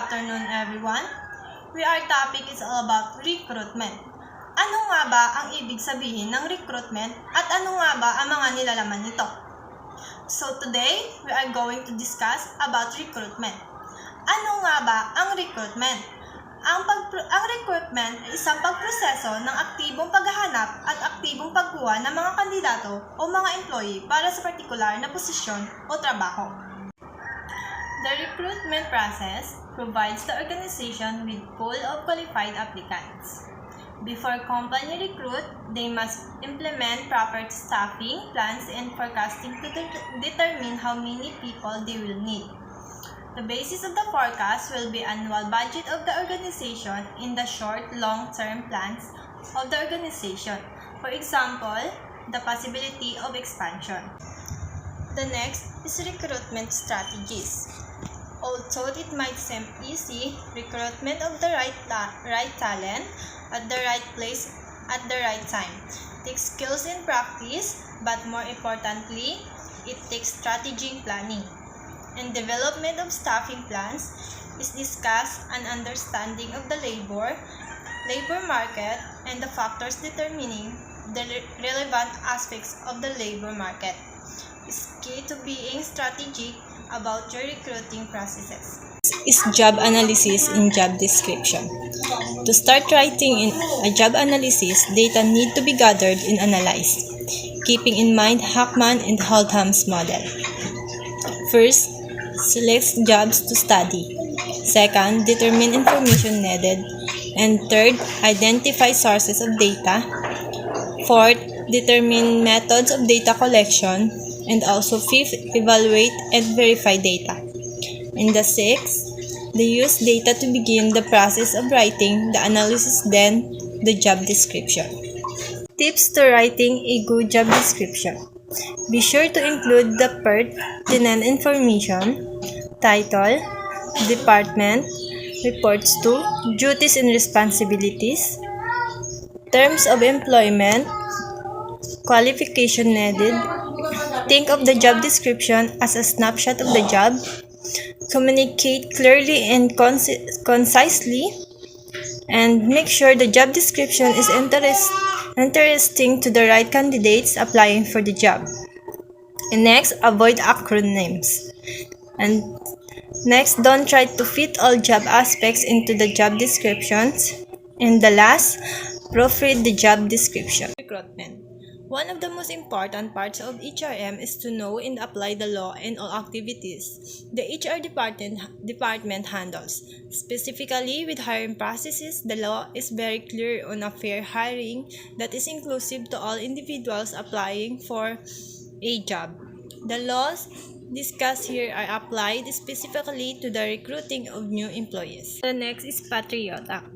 afternoon, everyone. Our topic is all about recruitment. Ano nga ba ang ibig sabihin ng recruitment at ano nga ba ang mga nilalaman nito? So today, we are going to discuss about recruitment. Ano nga ba ang recruitment? Ang recruitment ay isang pagproseso ng aktibong paghahanap at aktibong pagkuha ng mga kandidato o mga employee para sa partikular na posisyon o trabaho. The recruitment process provides the organization with pool of qualified applicants. Before company recruit, they must implement proper staffing plans and forecasting to determine how many people they will need. The basis of the forecast will be annual budget of the organization in the short, long-term plans of the organization. For example, the possibility of expansion. The next is recruitment strategies. Although it might seem easy, recruitment of the right talent at the right place at the right time takes skills and practice, but more importantly, it takes strategic planning. And development of staffing plans is discussed an understanding of the labor market and the factors determining the relevant aspects of the labor market. Is key to being strategic about your recruiting processes. Is job analysis in job description. To start writing in a job analysis, data need to be gathered and analyzed, keeping in mind Hackman and Oldham's model. First, select jobs to study. Second, determine information needed. And third, identify sources of data. Fourth, determine methods of data collection. And also fifth, evaluate and verify data. And the sixth, they use data to begin the process of writing the analysis, then the job description. Tips to writing a good job description. Be sure to include the pertinent information, title, department, reports to, duties and responsibilities, terms of employment, qualification needed. Think of the job description as a snapshot of the job. Communicate clearly and concisely, and make sure the job description is interesting to the right candidates applying for the job. And next, avoid acronyms. And next, don't try to fit all job aspects into the job descriptions. And the last, proofread the job description. Recruitment. One of the most important parts of HRM is to know and apply the law in all activities the HR department handles. Specifically, with hiring processes, the law is very clear on a fair hiring that is inclusive to all individuals applying for a job. The laws discussed here are applied specifically to the recruiting of new employees. The next is Patriot Act.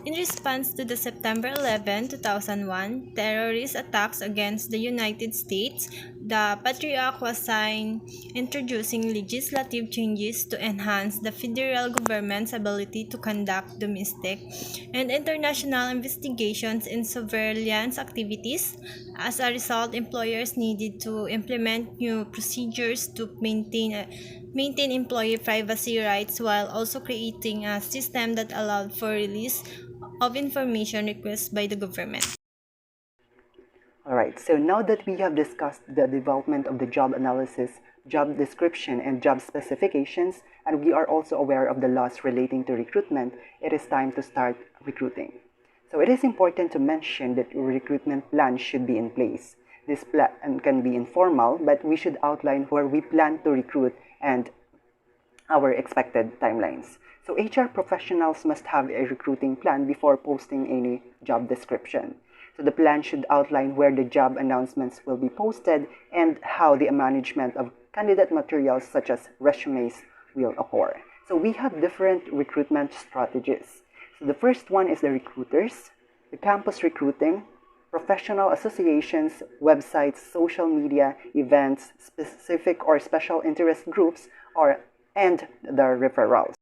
In response to the September 11, 2001 terrorist attacks against the United States, the Patriot Act was signed, introducing legislative changes to enhance the federal government's ability to conduct domestic and international investigations and surveillance activities. As a result, employers needed to implement new procedures to maintain employee privacy rights while also creating a system that allowed for release of information requests by the government. Alright, so now that we have discussed the development of the job analysis, job description, and job specifications, and we are also aware of the laws relating to recruitment, it is time to start recruiting. So it is important to mention that recruitment plan should be in place. This plan can be informal, but we should outline where we plan to recruit and our expected timelines. So HR professionals must have a recruiting plan before posting any job description. So the plan should outline where the job announcements will be posted and how the management of candidate materials such as resumes will occur. So we have different recruitment strategies. So the first one is the recruiters, the campus recruiting, professional associations, websites, social media, events, specific or special interest groups, and the referrals.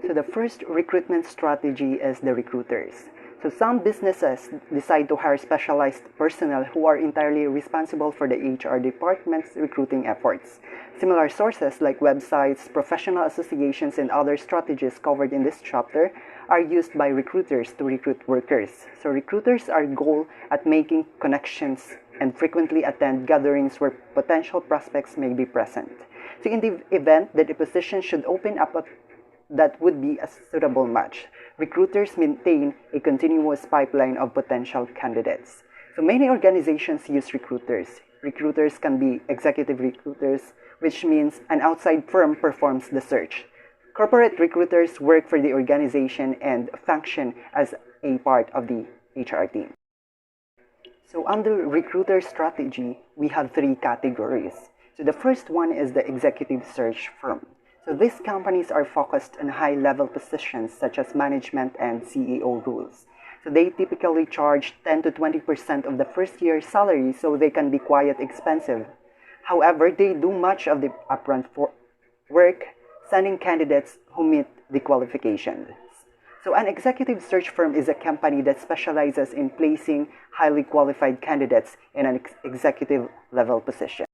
So the first recruitment strategy is the recruiters. So some businesses decide to hire specialized personnel who are entirely responsible for the HR department's recruiting efforts. Similar sources like websites, professional associations, and other strategies covered in this chapter are used by recruiters to recruit workers. So recruiters are goal at making connections and frequently attend gatherings where potential prospects may be present. So in the event that a position should open up that would be a suitable match, recruiters maintain a continuous pipeline of potential candidates. So many organizations use recruiters. Recruiters can be executive recruiters, which means an outside firm performs the search. Corporate recruiters work for the organization and function as a part of the HR team. So under recruiter strategy, we have three categories. So the first one is the executive search firm. So these companies are focused on high-level positions such as management and CEO roles. So they typically charge 10 to 20% of the first year's salary, so they can be quite expensive. However, they do much of the upfront work, sending candidates who meet the qualifications. So an executive search firm is a company that specializes in placing highly qualified candidates in an executive level position.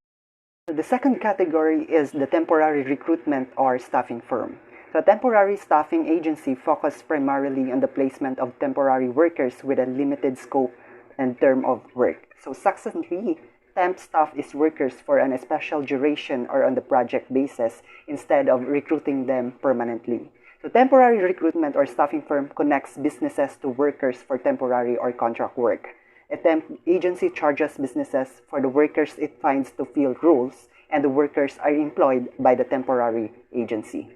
The second category is the temporary recruitment or staffing firm. So a temporary staffing agency focuses primarily on the placement of temporary workers with a limited scope and term of work. So succinctly, temp staff is workers for an special duration or on the project basis instead of recruiting them permanently. So temporary recruitment or staffing firm connects businesses to workers for temporary or contract work. A temp agency charges businesses for the workers it finds to fill roles, and the workers are employed by the temporary agency.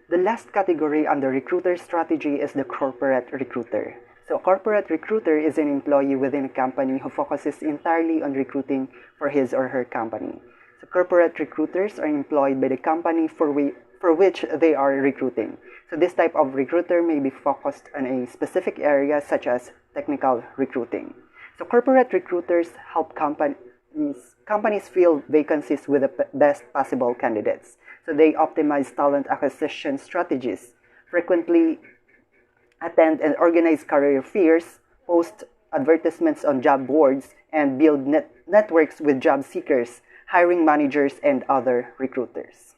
The last category under recruiter strategy is the corporate recruiter. So a corporate recruiter is an employee within a company who focuses entirely on recruiting for his or her company. So corporate recruiters are employed by the company for which they are recruiting. So this type of recruiter may be focused on a specific area such as technical recruiting. So corporate recruiters help companies fill vacancies with the best possible candidates. So they optimize talent acquisition strategies, frequently attend and organize career fairs, post advertisements on job boards, and build networks with job seekers, hiring managers, and other recruiters.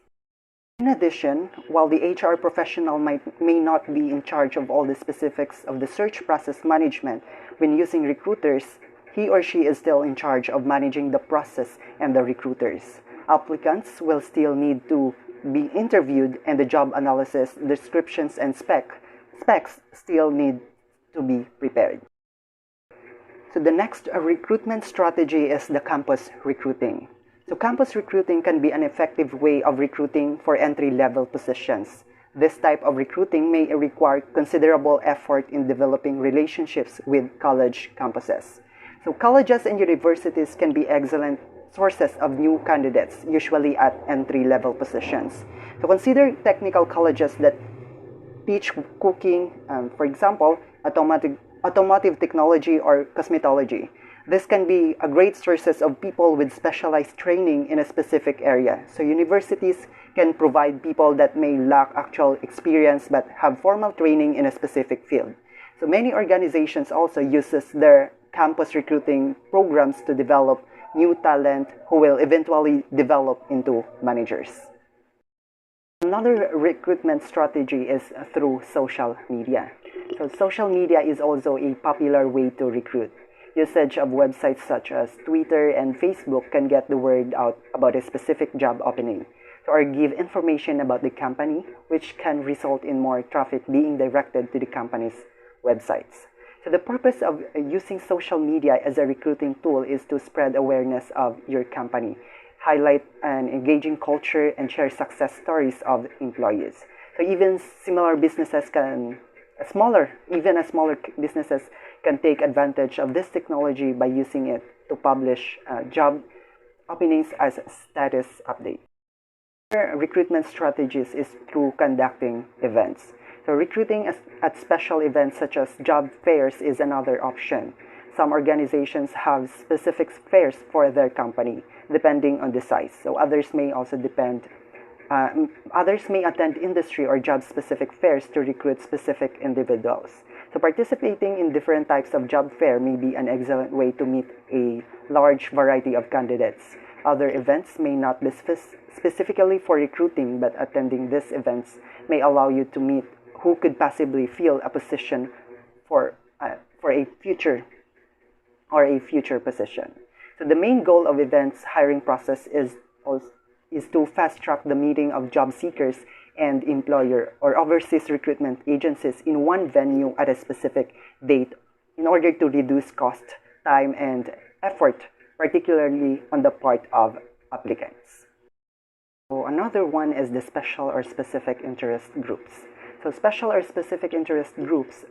In addition, while the HR professional may not be in charge of all the specifics of the search process management when using recruiters, he or she is still in charge of managing the process and the recruiters. Applicants will still need to be interviewed, and the job analysis, descriptions, and specs still need to be prepared. So the next recruitment strategy is the campus recruiting. So campus recruiting can be an effective way of recruiting for entry-level positions. This type of recruiting may require considerable effort in developing relationships with college campuses. So colleges and universities can be excellent sources of new candidates, usually at entry-level positions. So consider technical colleges that teach cooking, for example, automotive technology or cosmetology. This can be a great sources of people with specialized training in a specific area. So universities can provide people that may lack actual experience but have formal training in a specific field. So many organizations also uses their campus recruiting programs to develop new talent who will eventually develop into managers. Another recruitment strategy is through social media. So social media is also a popular way to recruit. Usage of websites such as Twitter and Facebook can get the word out about a specific job opening, or give information about the company, which can result in more traffic being directed to the company's websites. So the purpose of using social media as a recruiting tool is to spread awareness of your company, highlight an engaging culture, and share success stories of employees. So even smaller businesses smaller businesses can take advantage of this technology by using it to publish job openings as status update. Recruitment strategies is through conducting events. So recruiting at special events such as job fairs is another option. Some organizations have specific fairs for their company, depending on the size. So others may attend industry or job-specific fairs to recruit specific individuals. So participating in different types of job fair may be an excellent way to meet a large variety of candidates. Other events may not be specifically for recruiting, but attending these events may allow you to meet who could possibly fill a position for a future position. So the main goal of events hiring process is to fast track the meeting of job seekers and employer or overseas recruitment agencies in one venue at a specific date in order to reduce cost, time, and effort, particularly on the part of applicants. So another one is the special or specific interest groups. So special or specific interest groups,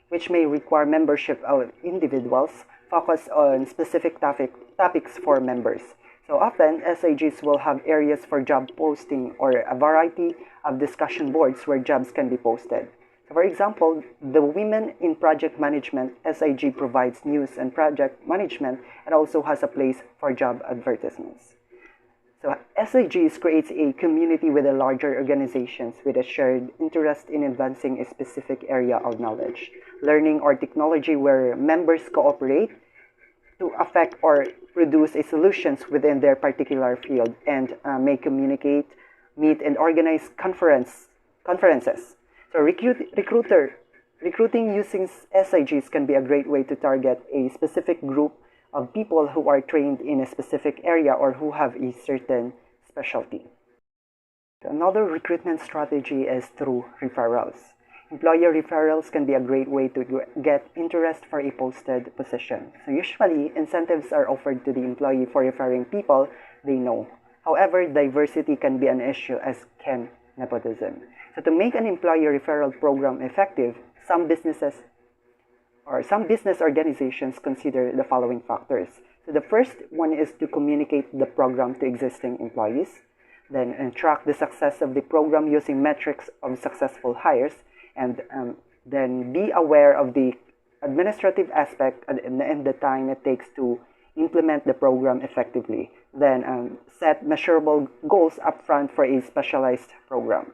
which may require membership of individuals, focus on specific topics for members. So often, SIGs will have areas for job posting or a variety of discussion boards where jobs can be posted. So for example, the Women in Project Management SIG provides news and project management and also has a place for job advertisements. So SIGs creates a community with a larger organizations with a shared interest in advancing a specific area of knowledge, learning, or technology where members cooperate to affect or produce a solutions within their particular field and may communicate, meet, and organize conferences. So recruiting using SIGs can be a great way to target a specific group of people who are trained in a specific area or who have a certain specialty. Another recruitment strategy is through referrals. Employer referrals can be a great way to get interest for a posted position. So usually, incentives are offered to the employee for referring people they know. However, diversity can be an issue, as can nepotism. So to make an employer referral program effective, some business organizations consider the following factors. So the first one is to communicate the program to existing employees, then track the success of the program using metrics of successful hires, and then be aware of the administrative aspect and the time it takes to implement the program effectively. Then set measurable goals upfront for a specialized program.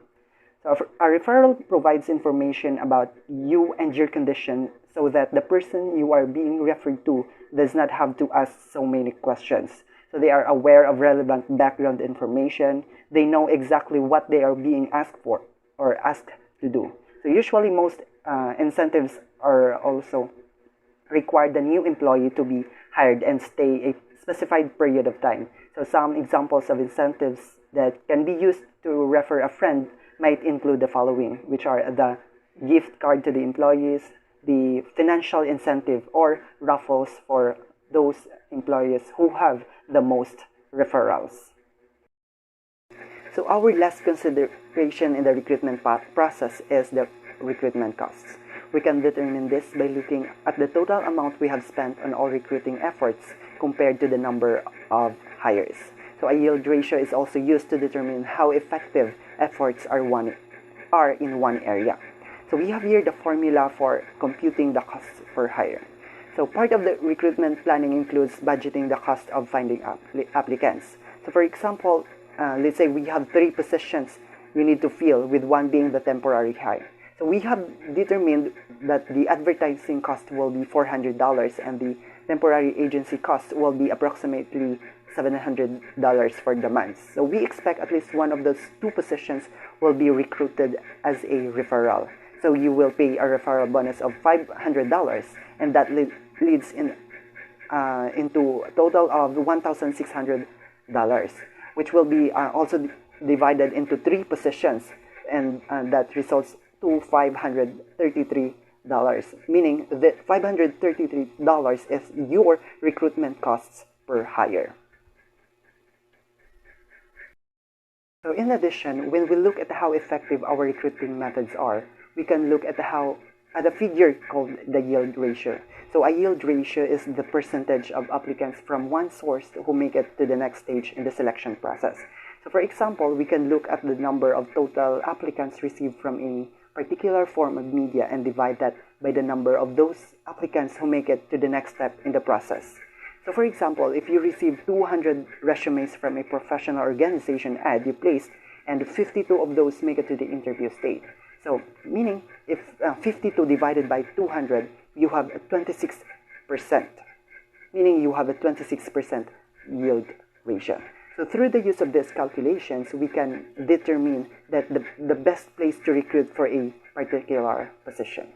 So a referral provides information about you and your condition so that the person you are being referred to does not have to ask so many questions. So they are aware of relevant background information. They know exactly what they are being asked for or asked to do. So usually most incentives are also require the new employee to be hired and stay a specified period of time. So some examples of incentives that can be used to refer a friend might include the following, which are the gift card to the employees, the financial incentive or raffles for those employees who have the most referrals. So our last consideration in the recruitment process is the recruitment costs. We can determine this by looking at the total amount we have spent on all recruiting efforts compared to the number of hires. So a yield ratio is also used to determine how effective efforts are in one area. So we have here the formula for computing the cost per hire. So part of the recruitment planning includes budgeting the cost of finding applicants. So for example, let's say we have 3 positions we need to fill, with one being the temporary hire. So we have determined that the advertising cost will be $400 and the temporary agency cost will be approximately $700 for the month. So we expect at least one of those 2 positions will be recruited as a referral. So you will pay a referral bonus of $500, and that leads into a total of $1,600, which will be also divided into 3 positions, and that results to $533, meaning that $533 is your recruitment costs per hire. So in addition, when we look at how effective our recruiting methods are, we can look at a figure called the yield ratio. So a yield ratio is the percentage of applicants from one source who make it to the next stage in the selection process. So for example, we can look at the number of total applicants received from a particular form of media and divide that by the number of those applicants who make it to the next step in the process. So for example, if you receive 200 resumes from a professional organization ad you placed, and 52 of those make it to the interview stage, So, meaning if 52 divided by 200, you have a 26%, meaning you have a 26% yield ratio. So through the use of these calculations, we can determine that the best place to recruit for a particular position.